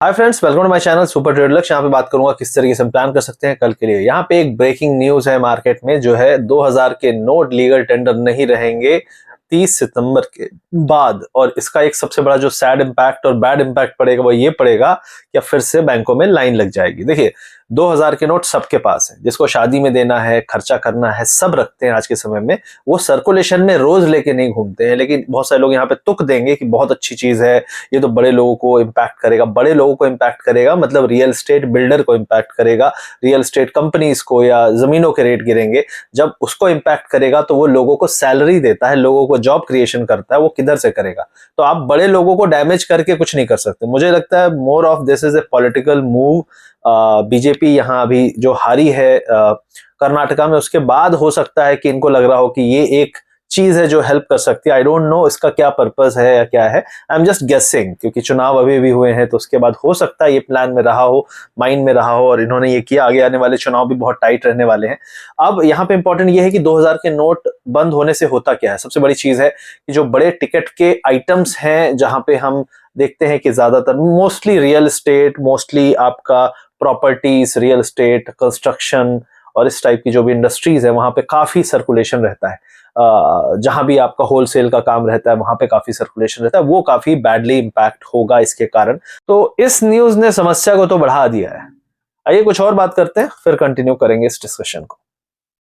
Hi friends, welcome to my channel super trade Lakshya. यहाँ पे बात करूंगा किस तरीके से हम प्लान कर सकते हैं कल के लिए। यहाँ पे एक ब्रेकिंग न्यूज है मार्केट में, जो है 2000 के नोट लीगल टेंडर नहीं रहेंगे 30 सितंबर के बाद। और इसका एक सबसे बड़ा जो सैड इम्पैक्ट और बैड इम्पैक्ट पड़ेगा वो ये पड़ेगा कि फिर से बैंकों में लाइन लग जाएगी। देखिए, 2000 के नोट सबके पास है, जिसको शादी में देना है, खर्चा करना है, सब रखते हैं आज के समय में। वो सर्कुलेशन में रोज लेके नहीं घूमते हैं, लेकिन बहुत सारे लोग यहाँ पे तुक देंगे कि बहुत अच्छी चीज है, ये तो बड़े लोगों को इम्पैक्ट करेगा। बड़े लोगों को इम्पैक्ट करेगा मतलब रियल एस्टेट बिल्डर को इम्पैक्ट करेगा, रियल एस्टेट कंपनीज को, या जमीनों के रेट गिरेंगे। जब उसको इम्पैक्ट करेगा तो वो लोगों को सैलरी देता है, लोगों को जॉब क्रिएशन करता है, वो किधर से करेगा? तो आप बड़े लोगों को डैमेज करके कुछ नहीं कर सकते। मुझे लगता है more of this is a political move. BJP यहाँ अभी जो हारी है कर्नाटका में, उसके बाद हो सकता है कि इनको लग रहा हो कि ये एक चीज है जो हेल्प कर सकती है। आई डोंट नो इसका क्या पर्पस है या क्या है, आई एम जस्ट गेसिंग, क्योंकि चुनाव अभी भी हुए हैं। तो उसके बाद हो सकता है ये प्लान में रहा हो, माइंड में रहा हो, और इन्होंने ये किया। आगे आने वाले चुनाव भी बहुत टाइट रहने वाले हैं। अब यहाँ पे इंपॉर्टेंट ये है कि 2000 के नोट बंद होने से होता क्या है। सबसे बड़ी चीज है कि जो बड़े टिकट के आइटम्स हैं, जहां पे हम देखते हैं कि ज्यादातर मोस्टली रियल एस्टेट, मोस्टली आपका प्रॉपर्टीज, रियल एस्टेट, कंस्ट्रक्शन और इस टाइप की जो भी इंडस्ट्रीज है, वहां पे काफी सर्कुलेशन रहता है। जहां भी आपका होलसेल का काम रहता है वहां पे काफी सर्कुलेशन रहता है, वो काफी बैडली इंपैक्ट होगा इसके कारण। तो इस न्यूज ने समस्या को तो बढ़ा दिया है। आइए कुछ और बात करते हैं, फिर कंटिन्यू करेंगे इस डिस्कशन को।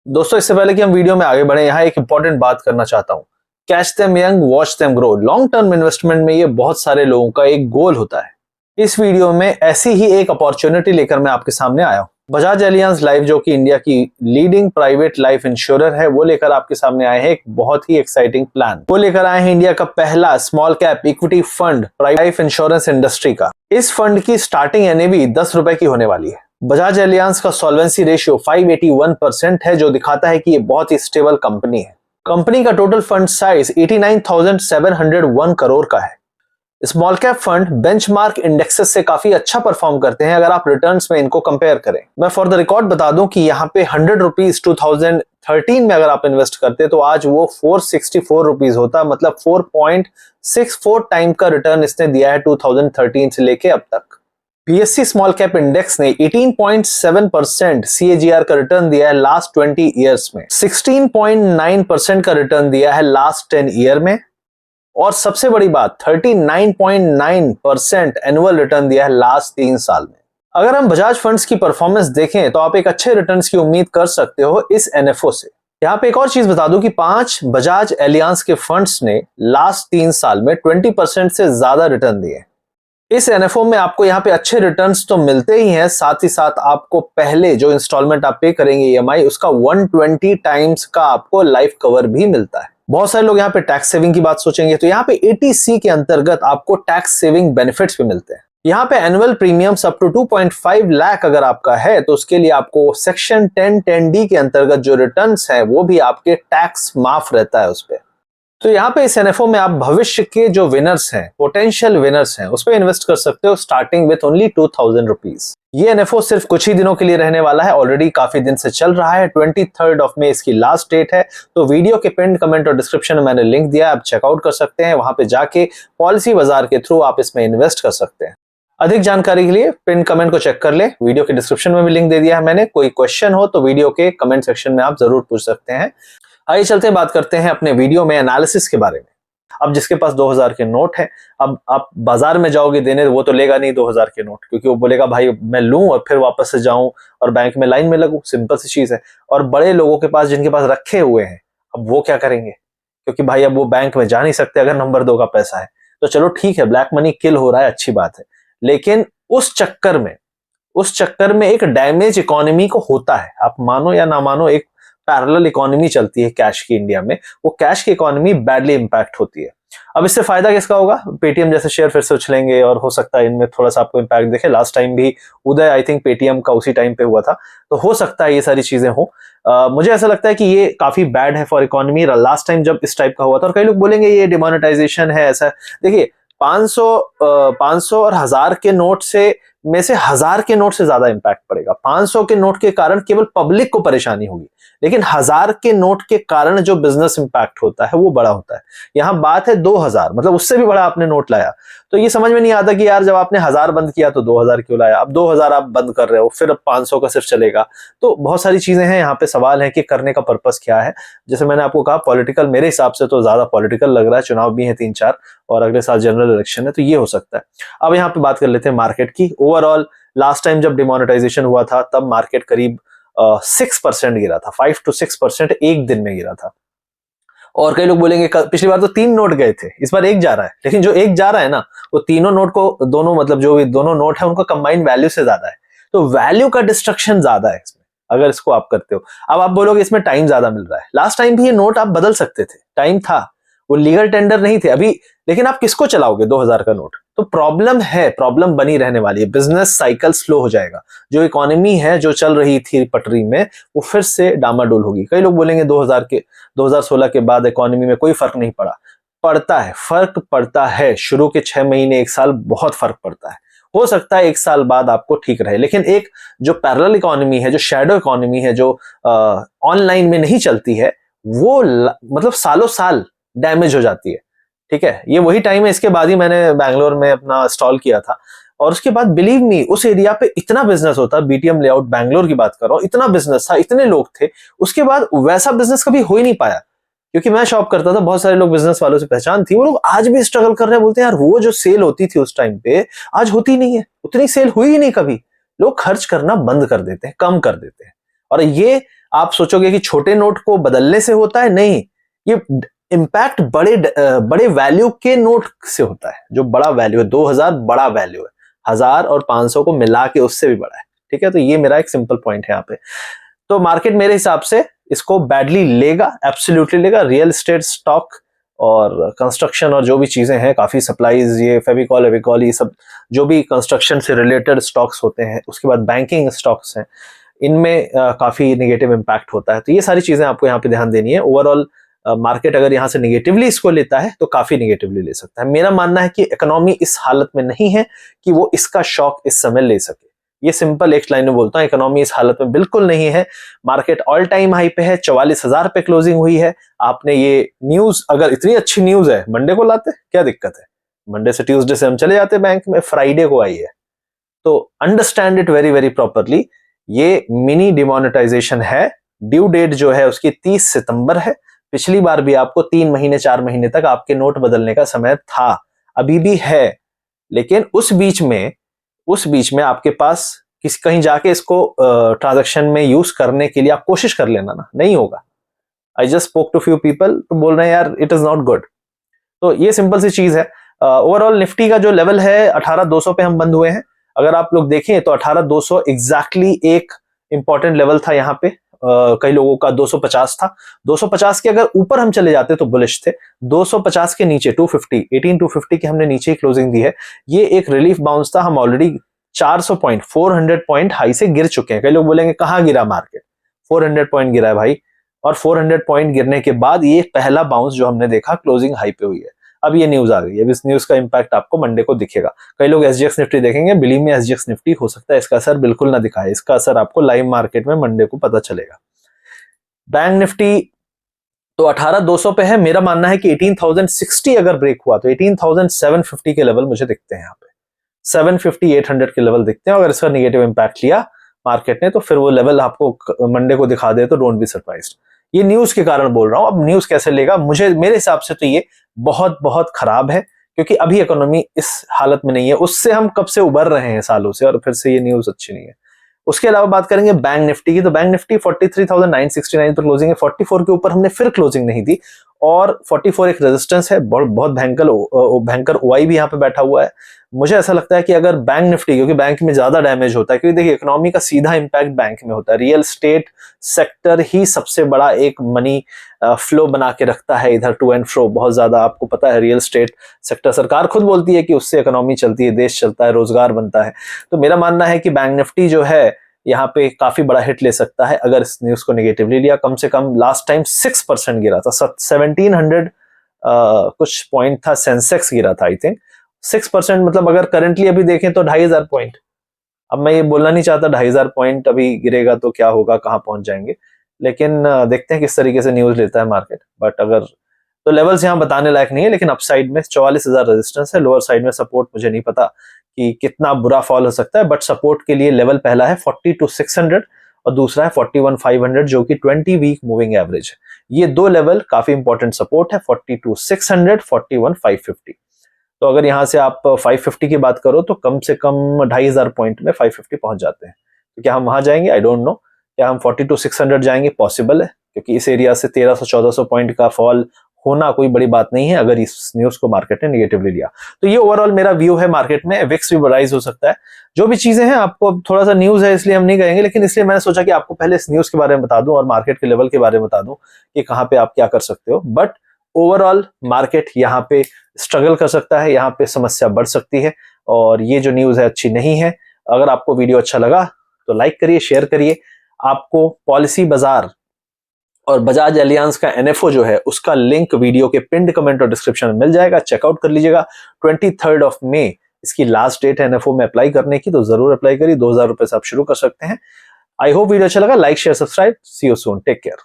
दोस्तों, इससे पहले कि हम वीडियो में आगे बढ़े, यहाँ एक इंपॉर्टेंट बात करना चाहता हूं। Catch them young, watch them grow. Long term investment में ये बहुत सारे लोगों का एक गोल होता है। इस वीडियो में ऐसी ही एक अपॉर्चुनिटी लेकर मैं आपके सामने आया हूं। बजाज एलियांज लाइफ, जो कि इंडिया की लीडिंग प्राइवेट लाइफ इंश्योरर है, वो लेकर आपके सामने आए हैं एक बहुत ही एक्साइटिंग प्लान। वो लेकर आए हैं इंडिया का पहला small cap equity fund private life insurance industry का। इस फंड की स्टार्टिंग एनएवी 10 रुपए की होने वाली है। बजाज एलियांज का सॉल्वेंसी रेशियो 581% है, जो दिखाता है कि ये बहुत ही स्टेबल कंपनी है। कंपनी का टोटल फंड साइज 89,701 करोड़ का है। Small cap fund benchmark indexes से काफी अच्छा परफॉर्म करते हैं अगर आप रिटर्न्स में इनको कंपेयर करें। मैं फॉर द रिकॉर्ड बता दूं कि यहाँ पे 100 रुपीज 2013 में अगर आप इन्वेस्ट करते तो आज वो 464 रुपीज होता, मतलब 4.64 टाइम का रिटर्न इसने दिया है 2013 से लेके अब तक। बीएससी स्मॉल कैप इंडेक्स ने 18.7% CAGR का रिटर्न दिया है लास्ट 20 ईयर्स में, 16.9% का रिटर्न दिया है लास्ट 10 ईयर में, और सबसे बड़ी बात 39.9% एनुअल रिटर्न दिया है लास्ट 3 साल में। अगर हम बजाज फंड्स की परफॉर्मेंस देखें तो आप एक अच्छे रिटर्न्स की उम्मीद कर सकते हो इस एनएफओ से। यहाँ पे एक और चीज बता दूं कि 5 बजाज एलियांज के फंड्स ने लास्ट 3 साल में 20% से ज्यादा रिटर्न दिए। इस एनएफओ में आपको यहाँ पे अच्छे रिटर्न्स तो मिलते ही हैं, साथ ही साथ आपको पहले जो इंस्टॉलमेंट आप पे करेंगे ईएमआई, उसका 120 टाइम्स का आपको लाइफ कवर भी मिलता है। बहुत सारे लोग यहाँ पे टैक्स सेविंग की बात सोचेंगे, तो यहाँ पे 80C के अंतर्गत आपको टैक्स सेविंग बेनिफिट्स भी मिलते हैं। यहाँ पे annual premiums up to 2.5 lakh अगर आपका है तो उसके लिए आपको सेक्शन 1010D के अंतर्गत जो रिटर्न्स है वो भी आपके टैक्स माफ रहता है उस पर। तो यहाँ पे इस एनएफओ में आप भविष्य के जो विनर्स हैं, पोटेंशियल विनर्स हैं, उस पर इन्वेस्ट कर सकते हो स्टार्टिंग विथ ओनली 2000 रुपीज। ये एनएफओ सिर्फ कुछ ही दिनों के लिए रहने वाला है, ऑलरेडी काफी दिन से चल रहा है। 23 मई इसकी लास्ट डेट है। तो वीडियो के पिन कमेंट और डिस्क्रिप्शन में मैंने लिंक दिया, आप चेकआउट कर सकते हैं। वहां पे जाके पॉलिसी बाजार के थ्रू आप इसमें इन्वेस्ट कर सकते हैं। अधिक जानकारी के लिए पिन कमेंट को चेक कर ले, वीडियो के डिस्क्रिप्शन में भी लिंक दे दिया है मैंने। कोई क्वेश्चन हो तो वीडियो के कमेंट सेक्शन में आप जरूर पूछ सकते हैं। आइए चलते हैं, बात करते हैं अपने वीडियो में एनालिसिस के बारे में। अब जिसके पास 2000 के नोट है, अब आप बाजार में जाओगे देने, वो तो लेगा नहीं 2000 के नोट, क्योंकि वो बोलेगा भाई मैं लूं और फिर वापस से जाऊं और बैंक में लाइन में लगूं। सिंपल सी चीज है। और बड़े लोगों के पास, जिनके पास रखे हुए हैं, अब वो क्या करेंगे? क्योंकि भाई अब वो बैंक में जा नहीं सकते अगर नंबर 2 का पैसा है। तो चलो ठीक है, ब्लैक मनी किल हो रहा है, अच्छी बात है, लेकिन उस चक्कर में एक डैमेज इकोनॉमी को होता है। आप मानो या ना मानो, एक पैरेलल इकोनॉमी चलती है कैश की इंडिया में। वो कैश की इकोनॉमी बैडली इंपैक्ट होती है। अब इससे फायदा किसका होगा? पेटीएम जैसे शेयर फिर से उछलेंगे और हो सकता है इनमें थोड़ा सा आपको इंपैक्ट दिखे। लास्ट टाइम भी उदय, आई थिंक पेटीएम का उसी टाइम पे हुआ था, तो हो सकता है ये सारी चीजें हो। मुझे ऐसा लगता है कि ये काफी बैड है फॉर इकोनॉमी। लास्ट टाइम जब इस टाइप का हुआ था, और कई लोग बोलेंगे ये डिमोनेटाइजेशन है, ऐसा। देखिए, 500 और 1000 के नोट से में से 1000 के नोट से ज्यादा इंपैक्ट पड़ेगा। 500 के नोट के कारण केवल पब्लिक को परेशानी होगी, लेकिन 1000 के नोट के कारण जो बिजनेस इंपैक्ट होता है वो बड़ा होता है। यहां बात है 2000, मतलब उससे भी बड़ा आपने नोट लाया, तो ये समझ में नहीं आता कि यार जब आपने 1000 बंद किया तो 2000 क्यों लाया, अब 2000 आप बंद कर रहे हो, फिर अब 500 का सिर्फ चलेगा। तो बहुत सारी चीजें हैं यहाँ पे, सवाल है कि करने का पर्पस क्या है। जैसे मैंने आपको कहा पॉलिटिकल, मेरे हिसाब से तो ज्यादा पॉलिटिकल लग रहा है, चुनाव भी है 3-4 और अगले साल जनरल इलेक्शन है, तो ये हो सकता है। अब यहाँ पे बात कर लेते हैं मार्केट की। ओवरऑल लास्ट टाइम जब डिमोनेटाइजेशन हुआ था तब मार्केट करीब 6% गिरा था, 5 to 6% एक दिन में गिरा था। और कई लोग बोलेंगे पिछली बार तो 3 नोट गए थे, इस बार एक जा रहा है, लेकिन जो एक जा रहा है ना वो तीनों नोट को, दोनों मतलब जो भी दोनों नोट है उनका कंबाइंड वैल्यू से ज्यादा है, तो वैल्यू का डिस्ट्रक्शन ज्यादा है इसमें अगर इसको आप करते हो। अब आप बोलोगे इसमें टाइम ज्यादा मिल रहा है, लास्ट टाइम भी ये नोट आप बदल सकते थे, टाइम था, वो लीगल टेंडर नहीं थे अभी, लेकिन आप किसको चलाओगे 2000 का नोट, तो प्रॉब्लम है, प्रॉब्लम बनी रहने वाली है, बिजनेस साइकिल स्लो हो जाएगा, जो इकोनॉमी है जो चल रही थी पटरी में वो फिर से डामाडोल होगी। कई लोग बोलेंगे 2016 के बाद इकोनॉमी में कोई फर्क नहीं पड़ा, पड़ता है, फर्क पड़ता है, शुरू के 6 महीने 1 साल बहुत फर्क पड़ता है, हो सकता है 1 साल बाद आपको ठीक रहे, लेकिन एक जो पैरेलल इकोनॉमी है, जो शैडो इकोनॉमी है, जो ऑनलाइन में नहीं चलती है, वो मतलब सालों साल डैमेज हो जाती है। ठीक है, ये वही टाइम है, इसके बाद ही मैंने बैंगलोर में अपना स्टॉल किया था, और उसके बाद बिलीव मी उस एरिया पे इतना बिजनेस होता, बीटीएम लेआउट बैंगलोर की बात कर रहा हूं, इतना बिजनेस था, इतने लोग थे, उसके बाद वैसा बिजनेस कभी हो ही नहीं पाया, क्योंकि मैं शॉप करता था, बहुत सारे लोग बिजनेस वालों से पहचान थी, वो लोग आज भी स्ट्रगल कर रहे हैं, बोलते हैं यार वो जो सेल होती थी उस टाइम पे आज होती नहीं है, उतनी सेल हुई ही नहीं कभी, लोग खर्च करना बंद कर देते हैं, कम कर देते हैं। और ये आप सोचोगे कि छोटे नोट को बदलने से होता है, नहीं, ये इंपैक्ट बड़े वैल्यू के नोट से होता है, जो बड़ा वैल्यू है, 2000 बड़ा वैल्यू है, 1000 और 500 को मिला के उससे भी बड़ा है। ठीक है, तो ये मेरा एक सिंपल पॉइंट है यहाँ पे। तो मार्केट मेरे हिसाब से इसको बैडली लेगा, एब्सोल्युटली लेगा। रियल एस्टेट स्टॉक और कंस्ट्रक्शन और जो भी चीजें हैं, काफी सप्लाईज, ये फेविकॉल एविकॉल, ये सब जो भी कंस्ट्रक्शन से रिलेटेड स्टॉक्स होते हैं, उसके बाद बैंकिंग स्टॉक्स हैं, इनमें काफी नेगेटिव इंपैक्ट होता है। तो ये सारी चीजें आपको यहाँ पे ध्यान देनी है। ओवरऑल मार्केट अगर यहाँ से निगेटिवली इसको लेता है तो काफी निगेटिवली ले सकता है। मेरा मानना है कि इकोनॉमी इस हालत में नहीं है कि वो इसका शॉक इस समय ले सके, ये सिंपल एक लाइन में बोलता हूं, इकोनॉमी इस हालत में बिल्कुल नहीं है। मार्केट ऑल टाइम हाई पे है, 44,000 पे क्लोजिंग हुई है। आपने ये न्यूज, अगर इतनी अच्छी न्यूज है, मंडे को लाते, क्या दिक्कत है, मंडे से ट्यूसडे से हम चले जाते बैंक में, फ्राइडे को आई है, तो understand it very very properly. ये मिनी डिमोनेटाइजेशन है, ड्यू डेट जो है उसकी 30 सितंबर है। पिछली बार भी आपको 3 महीने 4 महीने तक आपके नोट बदलने का समय था, अभी भी है, लेकिन उस बीच में आपके पास कहीं जाके इसको ट्रांजैक्शन में यूज करने के लिए आप कोशिश कर लेना ना, नहीं होगा। I just spoke to few people, तो बोल रहे हैं यार इट इज नॉट गुड। तो ये सिंपल सी चीज है। ओवरऑल निफ्टी का जो लेवल है 18,200 पे हम बंद हुए हैं। अगर आप लोग देखें तो 18,200 एग्जैक्टली एक इंपॉर्टेंट लेवल था यहाँ पे। कई लोगों का 250 था, 250 के अगर ऊपर हम चले जाते तो बुलिश थे। 250 के नीचे 250, 18,250 के हमने नीचे ही क्लोजिंग दी है। ये एक रिलीफ बाउंस था, हम ऑलरेडी 400 पॉइंट 400 पॉइंट हाई से गिर चुके हैं। कई लोग बोलेंगे कहां गिरा मार्केट, 400 पॉइंट गिरा है भाई, और 400 पॉइंट गिरने के बाद ये पहला बाउंस जो हमने देखा क्लोजिंग हाई पे हुई है। अब ये न्यूज आ गई, अब इस न्यूज का इंपैक्ट आपको मंडे को दिखेगा। कई लोग एसजीएक्स निफ्टी देखेंगे, बिलीव में एसजीएक्स निफ्टी हो सकता है इसका असर बिल्कुल ना दिखाए, इसका असर आपको लाइव मार्केट में मंडे को पता चलेगा। बैंक निफ्टी तो 18,200 पे है। मेरा मानना है कि 18,060 अगर ब्रेक हुआ तो 18,750 के लेवल मुझे दिखते हैं, यहाँ पे 750 800 के लेवल दिखते हैं। अगर इसका नेगेटिव इंपैक्ट लिया मार्केट ने तो फिर वो लेवल आपको मंडे को दिखा दे तो डोंट बी सरप्राइज्ड। ये न्यूज के कारण बोल रहा हूं। अब न्यूज कैसे लेगा, मेरे हिसाब से तो ये बहुत बहुत खराब है, क्योंकि अभी इकोनॉमी इस हालत में नहीं है, उससे हम कब से उबर रहे हैं सालों से, और फिर से ये न्यूज अच्छी नहीं है। उसके अलावा बात करेंगे बैंक निफ्टी की, तो बैंक निफ्टी 43,969 पर क्लोजिंग है। 44 के ऊपर हमने फिर क्लोजिंग नहीं दी, और 44 एक रेजिस्टेंस है, बहुत भयंकर ओआई भी यहाँ पे बैठा हुआ है। मुझे ऐसा लगता है कि अगर बैंक निफ्टी, क्योंकि बैंक में ज्यादा डैमेज होता है, क्योंकि देखिए इकोनॉमी का सीधा इंपैक्ट बैंक में होता है, रियल स्टेट सेक्टर ही सबसे बड़ा एक मनी फ्लो बना के रखता है इधर, टू एंड फ्रो बहुत ज्यादा। आपको पता है रियल स्टेट सेक्टर, सरकार खुद बोलती है कि उससे इकोनॉमी चलती है, देश चलता है, रोजगार बनता है। तो मेरा मानना है कि बैंक निफ्टी जो है यहाँ पे काफी बड़ा हिट ले सकता है अगर इस न्यूज को नेगेटिवली लिया। कम से कम लास्ट टाइम 6% गिरा था, 1700 कुछ पॉइंट था, सेंसेक्स गिरा था आई थिंक। 6% मतलब अगर करंटली अभी देखें तो 2,500 पॉइंट, अब मैं ये बोलना नहीं चाहता 2500 पॉइंट अभी गिरेगा तो क्या होगा, कहाँ पहुंच जाएंगे, लेकिन देखते हैं किस तरीके से न्यूज लेता है मार्केट। बट अगर तो लेवल्स यहाँ बताने लायक नहीं है, लेकिन अपसाइड में 44,000 रेजिस्टेंस है, लोअर साइड में सपोर्ट मुझे नहीं पता कि कितना बुरा फॉल हो सकता है, बट सपोर्ट के लिए लेवल पहला है 42,600 और दूसरा है 41,500 जो कि 20 वीक मूविंग एवरेज है। ये दो लेवल काफी इंपॉर्टेंट सपोर्ट है, 42,600, 41,550। तो अगर यहाँ से आप 550 की बात करो तो कम से कम 2,500 पॉइंट में 550 पहुंच जाते हैं। तो क्या हम वहां जाएंगे? I don't know. क्या हम 42,600 जाएंगे? पॉसिबल है, क्योंकि इस एरिया से 1300-1400 पॉइंट का फॉल होना कोई बड़ी बात नहीं है अगर इस न्यूज को मार्केट ने निगेटिवली लिया। तो ये ओवरऑल मेरा व्यू है मार्केट में। विक्स भी राइज हो सकता है, जो भी चीजें हैं आपको थोड़ा सा न्यूज है इसलिए हम नहीं कहेंगे, लेकिन इसलिए मैंने सोचा कि आपको पहले इस न्यूज के बारे में बता दूं और मार्केट के लेवल के बारे में बता दूं कि कहां पे आप क्या कर सकते हो। बट ओवरऑल मार्केट यहाँ पे स्ट्रगल कर सकता है, यहाँ पे समस्या बढ़ सकती है और ये जो न्यूज है अच्छी नहीं है। अगर आपको वीडियो अच्छा लगा तो लाइक करिए, शेयर करिए। आपको पॉलिसी बाजार और बजाज एलियांस का एनएफओ जो है उसका लिंक वीडियो के पिंड कमेंट और डिस्क्रिप्शन में मिल जाएगा, चेकआउट कर लीजिएगा। 23 मई इसकी लास्ट डेट है एनएफओ में अप्लाई करने की, तो जरूर अप्लाई करिए। 2,000 रुपए से आप शुरू कर सकते हैं। आई होप वीडियो अच्छा लगा। Like share subscribe. See you soon, take care.